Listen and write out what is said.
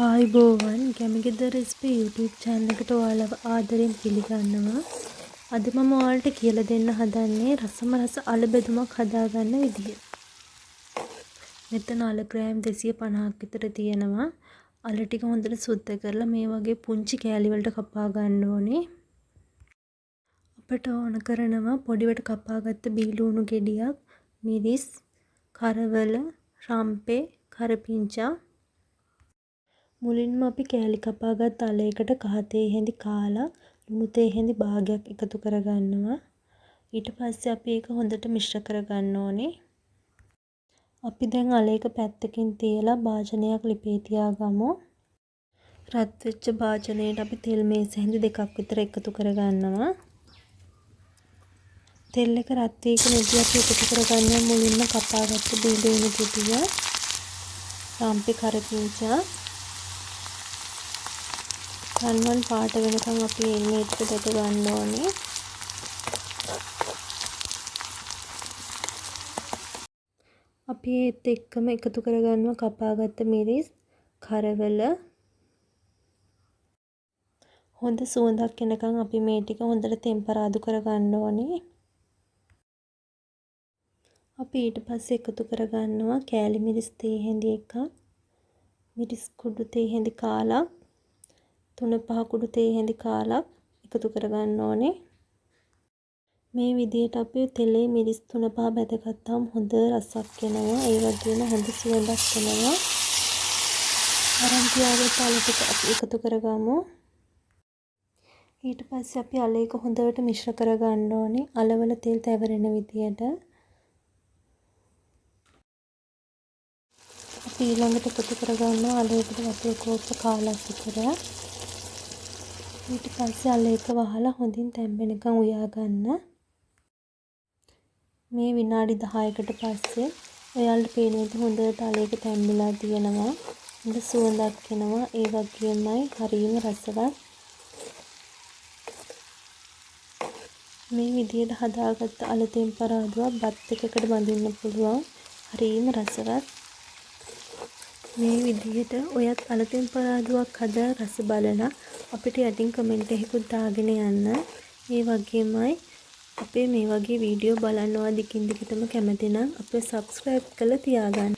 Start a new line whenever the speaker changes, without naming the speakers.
ආයුබෝවන් ගැමිගෙදර recipe YouTube channel එකට ඔයාලව ආදරෙන් පිළිගන්නවා. අද මම ඔයාලට කියලා දෙන්න හදන්නේ රසම රස අල බෙදුමක් හදාගන්න විදිය. මෙතන අල ග්‍රෑම් 250ක් විතර තියෙනවා. අල ටික හොඳට සුද්ධ කරලා මේ වගේ පුංචි කෑලි වලට කපා ගන්න ඕනේ. අපට ඕන කරනවා පොඩිවට කපාගත්ත බීලුණු ගෙඩියක්, මිරිස්, කරවල, රම්පේ, කරපිංචා. මුලින්ම අපි කෑලි කපාගත් අලයකට කහ තේ හැඳි කාලා ලුණු තේ හැඳි භාගයක් එකතු කරගන්නවා. ඊට පස්සේ අපි ඒක හොඳට මිශ්‍ර කරගන්න ඕනේ. අපි දැන් අලයක පැත්තකින් තියලා භාජනයක් ලිපේ තියාගමු. රත් වෙච්ච භාජනයට අපි තෙල් මේස හැඳි දෙකක් විතර එකතු කරගන්නවා. තෙල් එක රත් වීගෙන ඉඳි අපි එකතු කරගන්නවා මුලින්ම කපාගත්ත බීලුණු ගෙඩිය, රම්පේ, කරපිංචා. රන්වන් පාට වෙනකන් අපි මේ ටික දැක ගන්න ඕනේ. අපි ඒත් එක්කම එකතු කරගන්නවා කපාගත්ත මිරිස්, කරවල. හොඳ සුවඳක් එනකන් අපි මේ ටික හොඳට තෙම්පරාදු කරගන්න ඕනේ. අපි ඊට පස්සේ එකතු කරගන්නවා කෑලි මිරිස් තේ හැඳි එකක්, මිරිස් කුඩු තේ හැඳි කාලක්, 3-5 කුඩු තේ හැඳි කාලක් එකතු කරගන්න ඕනේ. මේ විදිහට අපි තෙලේ මිරිස් 3-5 බැදගත්තාම හොඳ රසක් එනවා. ඒ වගේම හොඳ සුවඳක් එනවා. අරන් තියාගත්ත අල ටික අපි එකතු කරගමු. ඊට පස්සේ අපි අල එක හොඳට මිශ්‍ර කරගන්න ඕනේ. අලවල තෙල් තැවරෙන විදියට. අපි ඊළඟට එකතු කරගන්නවා අලයකට වතුර කෝප්ප කාලක් විතර. ඊට පස්සේ අල එක වහලා හොඳින් තැම්බෙනකන් උයා ගන්න. මේ විනාඩි 10කට පස්සේ ඔයාලට පේනවා හොඳට අල එක තැම්බිලා තියෙනවා. හොඳ සුවඳක් එනවා. ඒ වගේමයි හරිම රසවත්. මේ විදිහට හදාගත්ත අල තෙම්පරාදුවක් බත් එකකට බඳින්න පුළුවන්. හරිම රසවත්. මේ විදිහට ඔයත් අල තෙම්පරාදුවක් හදා රස බලලා අපිට යටින් කමෙන්ට් එකකුත් දාගෙන යන්න. ඒ වගේමයි අපේ මේ වගේ වීඩියෝ බලනවා දිගින් දිගටම කැමති නම් අපේ subscribe කරලා තියාගන්න.